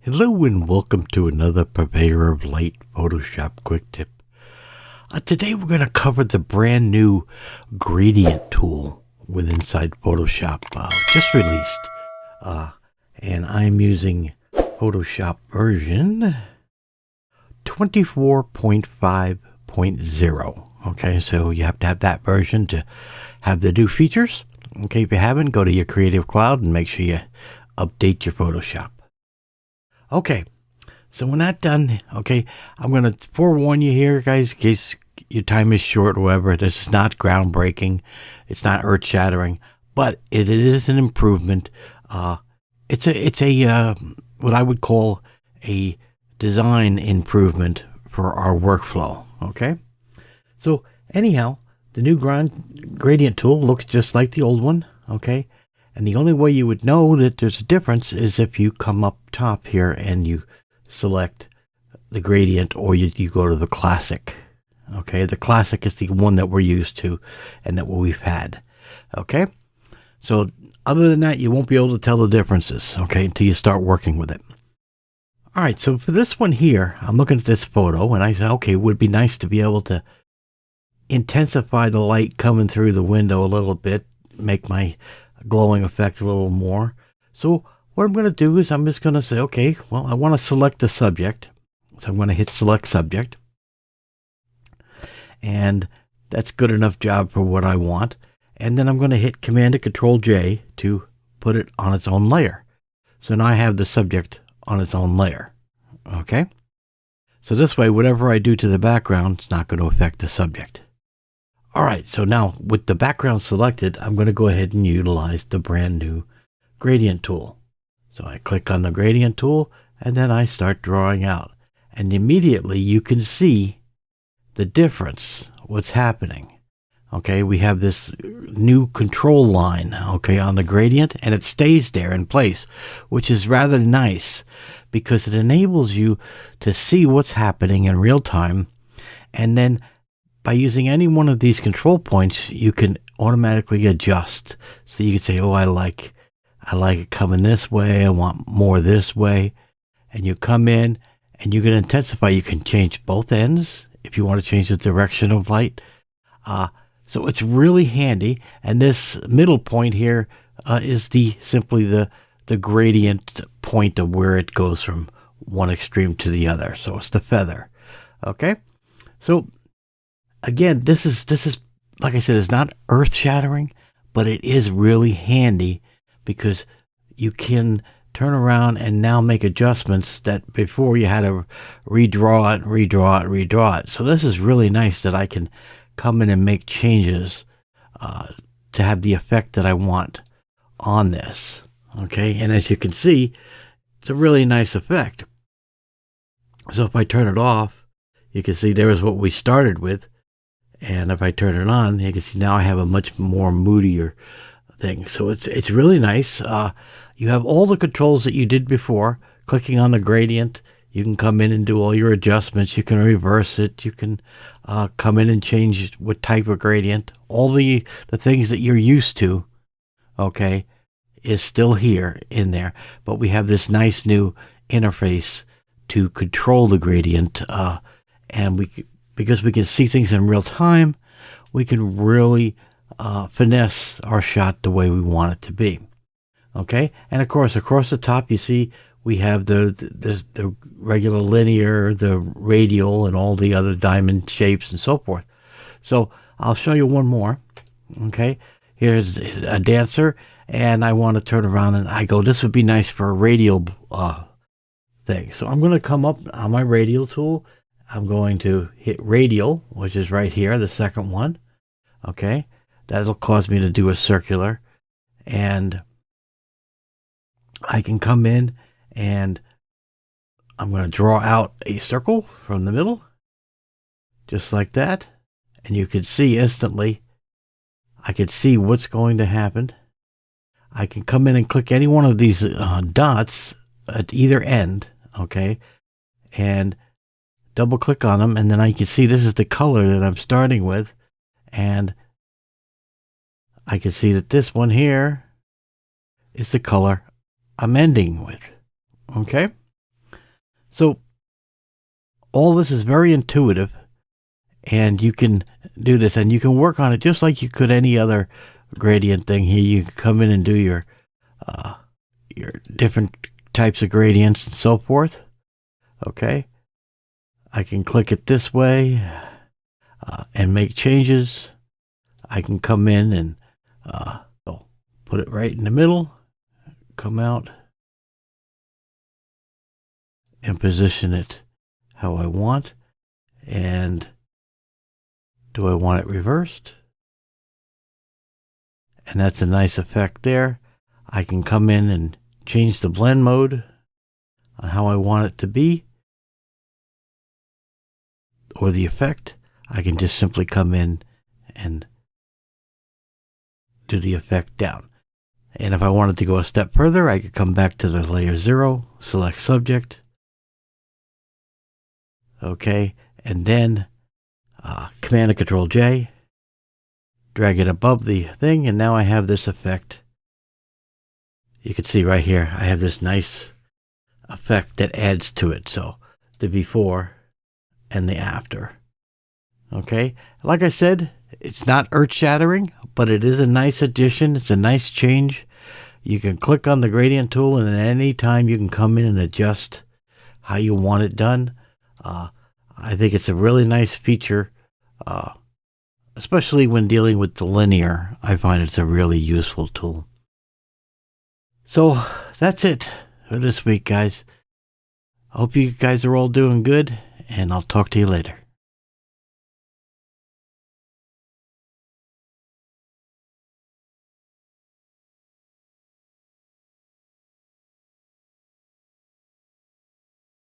Hello and welcome to another Purveyor of Light Photoshop quick tip. Today we're going to cover the brand new Gradient Tool with inside Photoshop, just released. And I'm using Photoshop version 24.5.0. Okay, so you have to have that version to have the new features. Okay, if you haven't, go to your Creative Cloud and make sure you update your Photoshop. Okay, so we're not done. Okay, I'm going to forewarn you here, guys, in case your time is short or whatever. This is not groundbreaking. It's not earth-shattering, but it is an improvement. It's a what I would call a design improvement for our workflow. Okay, so anyhow, the new Gradient Tool looks just like the old one. Okay. And the only way you would know that there's a difference is if you come up top here and you select the gradient, or you go to the classic. Okay, the classic is the one that we're used to and that we've had. Okay, so other than that, you won't be able to tell the differences, okay, until you start working with it. All right, so for this one here, I'm looking at this photo and I say, okay, it would be nice to be able to intensify the light coming through the window a little bit, make my glowing effect a little more. So what I'm going to do is I'm just going to say, okay, well, I want to select the subject. So I'm going to hit select subject. And that's good enough job for what I want. And then I'm going to hit Command and Control J to put it on its own layer. So now I have the subject on its own layer. Okay. So this way, whatever I do to the background, it's not going to affect the subject. All right, so now with the background selected, I'm going to go ahead and utilize the brand new Gradient Tool. So I click on the Gradient Tool and then I start drawing out. And immediately you can see the difference, what's happening. Okay, we have this new control line, okay, on the gradient, and it stays there in place, which is rather nice because it enables you to see what's happening in real time. And then by using any one of these control points, you can automatically adjust. So you can say, oh, I like it coming this way. I want more this way. And you come in and you can intensify. You can change both ends if you want to change the direction of light. So it's really handy. And this middle point here is simply the gradient point of where it goes from one extreme to the other. So it's the feather. Okay. So again, this is like I said, it's not earth-shattering, but it is really handy because you can turn around and now make adjustments that before you had to redraw it. So this is really nice that I can come in and make changes to have the effect that I want on this. Okay, and as you can see, it's a really nice effect. So if I turn it off, you can see there is what we started with. And if I turn it on, you can see now I have a much more moodier thing. So it's really nice. You have all the controls that you did before. Clicking on the gradient, you can come in and do all your adjustments. You can reverse it. You can come in and change what type of gradient. All the things that you're used to, okay, is still here in there. But we have this nice new interface to control the gradient. And because we can see things in real time, we can really finesse our shot the way we want it to be. Okay, and of course, across the top, you see we have the regular linear, the radial, and all the other diamond shapes and so forth. So I'll show you one more. Okay, here's a dancer, and I want to turn around and I go, this would be nice for a radial thing. So I'm going to come up on my radial tool. I'm going to hit radial, which is right here, the second one. Okay, that'll cause me to do a circular, and I can come in and I'm going to draw out a circle from the middle, just like that. And you can see instantly, I can see what's going to happen. I can come in and click any one of these dots at either end, okay, and double click on them, and then I can see this is the color that I'm starting with, and I can see that this one here is the color I'm ending with. Okay, So all this is very intuitive, and you can do this, and you can work on it just like you could any other gradient thing. Here you can come in and do your different types of gradients and so forth. Okay, I can click it this way and make changes. I can come in and put it right in the middle, come out, and position it how I want. And do I want it reversed? And that's a nice effect there. I can come in and change the blend mode on how I want it to be, or the effect. I can just simply come in and do the effect down. And if I wanted to go a step further, I could come back to the layer 0, select subject. Okay, and then Command and Control J, drag it above the thing, and now I have this effect. You can see right here, I have this nice effect that adds to it. So the before and the after. Okay, like I said, it's not earth-shattering, but it is a nice addition. It's a nice change. You can click on the Gradient Tool, and at any time you can come in and adjust how you want it done. I think it's a really nice feature, especially when dealing with the linear. I find it's a really useful tool. So that's it for this week, guys. I hope you guys are all doing good, and I'll talk to you later.